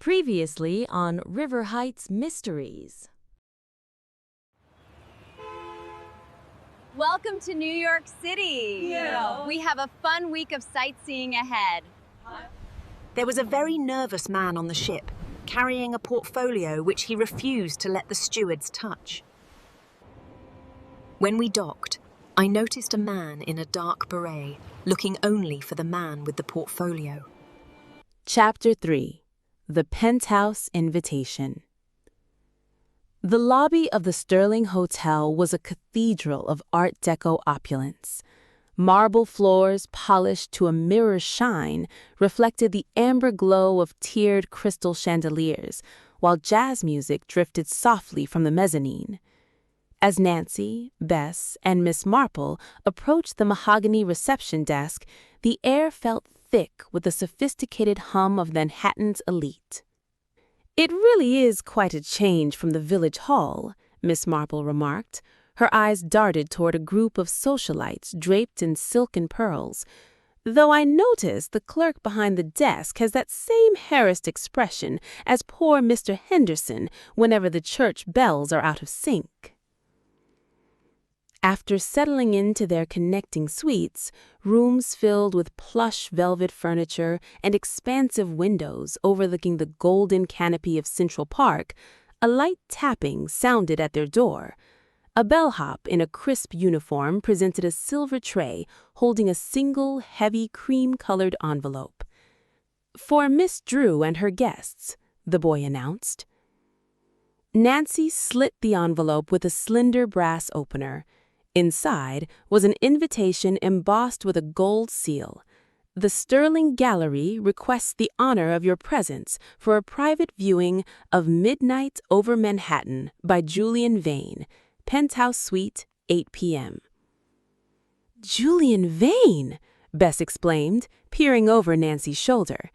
Previously on River Heights Mysteries. Welcome to New York City. Yeah. We have a fun week of sightseeing ahead. There was a very nervous man on the ship, carrying a portfolio which he refused to let the stewards touch. When we docked, I noticed a man in a dark beret, looking only for the man with the portfolio. Chapter 3. The Penthouse Invitation. The lobby of the Sterling Hotel was a cathedral of Art Deco opulence. Marble floors, polished to a mirror shine, reflected the amber glow of tiered crystal chandeliers, while jazz music drifted softly from the mezzanine. As Nancy, Bess, and Miss Marple approached the mahogany reception desk, the air felt thick with the sophisticated hum of Manhattan's elite. "It really is quite a change from the village hall," Miss Marple remarked. Her eyes darted toward a group of socialites draped in silk and pearls. "Though I notice the clerk behind the desk has that same harassed expression as poor Mr. Henderson whenever the church bells are out of sync." After settling into their connecting suites, rooms filled with plush velvet furniture and expansive windows overlooking the golden canopy of Central Park, a light tapping sounded at their door. A bellhop in a crisp uniform presented a silver tray holding a single, heavy, cream-colored envelope. "For Miss Drew and her guests," the boy announced. Nancy slit the envelope with a slender brass opener. Inside was an invitation embossed with a gold seal. "The Sterling Gallery requests the honor of your presence for a private viewing of Midnight Over Manhattan by Julian Vane, Penthouse Suite, 8 p.m. "Julian Vane!" Bess exclaimed, peering over Nancy's shoulder.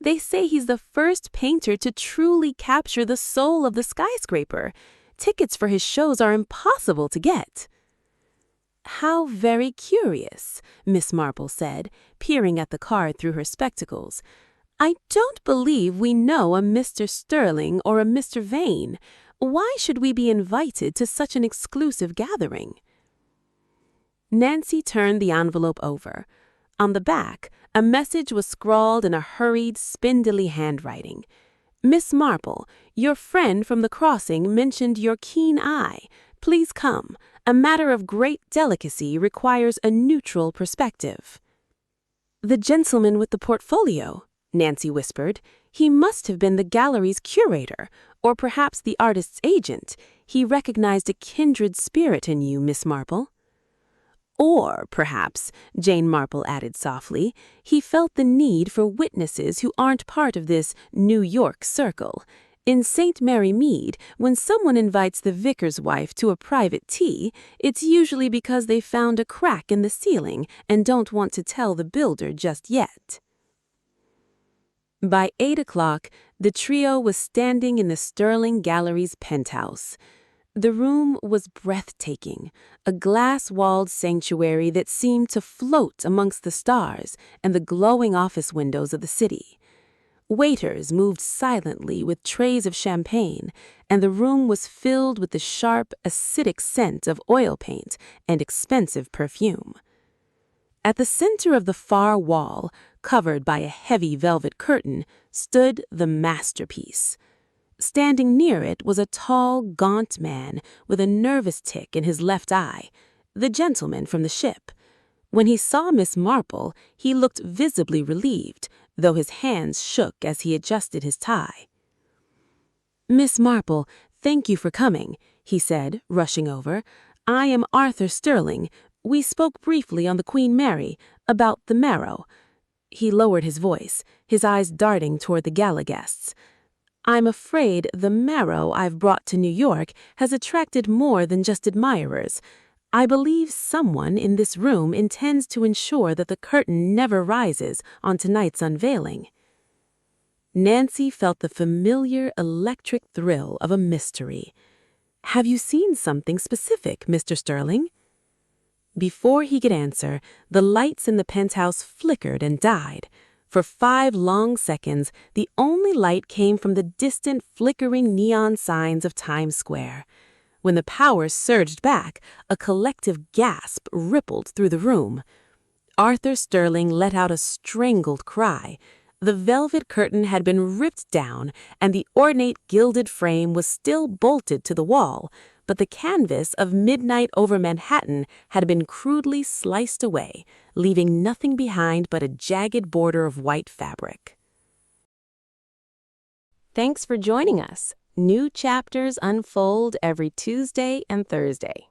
"They say he's the first painter to truly capture the soul of the skyscraper. Tickets for his shows are impossible to get." "How very curious," Miss Marple said, peering at the card through her spectacles. "I don't believe we know a Mr. Sterling or a Mr. Vane. Why should we be invited to such an exclusive gathering?" Nancy turned the envelope over. On the back, a message was scrawled in a hurried, spindly handwriting. "Miss Marple, your friend from the crossing mentioned your keen eye. Please come. A matter of great delicacy requires a neutral perspective." "The gentleman with the portfolio," Nancy whispered. "He must have been the gallery's curator, or perhaps the artist's agent. He recognized a kindred spirit in you, Miss Marple." "Or perhaps," Jane Marple added softly, "he felt the need for witnesses who aren't part of this New York circle. In St. Mary Mead, when someone invites the vicar's wife to a private tea, it's usually because they found a crack in the ceiling and don't want to tell the builder just yet." By 8 o'clock, the trio was standing in the Sterling Gallery's penthouse. The room was breathtaking, a glass-walled sanctuary that seemed to float amongst the stars and the glowing office windows of the city. Waiters moved silently with trays of champagne, and the room was filled with the sharp, acidic scent of oil paint and expensive perfume. At the center of the far wall, covered by a heavy velvet curtain, stood the masterpiece. Standing near it was a tall, gaunt man with a nervous tic in his left eye, the gentleman from the ship. When he saw Miss Marple, he looked visibly relieved, though his hands shook as he adjusted his tie. "Miss Marple, thank you for coming," he said, rushing over. "I am Arthur Sterling. We spoke briefly on the Queen Mary, about the Marrow." He lowered his voice, his eyes darting toward the gala guests. "I'm afraid the Marrow I've brought to New York has attracted more than just admirers. I believe someone in this room intends to ensure that the curtain never rises on tonight's unveiling." Nancy felt the familiar electric thrill of a mystery. "Have you seen something specific, Mr. Sterling?" Before he could answer, the lights in the penthouse flickered and died. For 5 long seconds, the only light came from the distant flickering neon signs of Times Square. When the power surged back, a collective gasp rippled through the room. Arthur Sterling let out a strangled cry. The velvet curtain had been ripped down, and the ornate gilded frame was still bolted to the wall, but the canvas of Midnight over Manhattan had been crudely sliced away, leaving nothing behind but a jagged border of white fabric. Thanks for joining us. New chapters unfold every Tuesday and Thursday.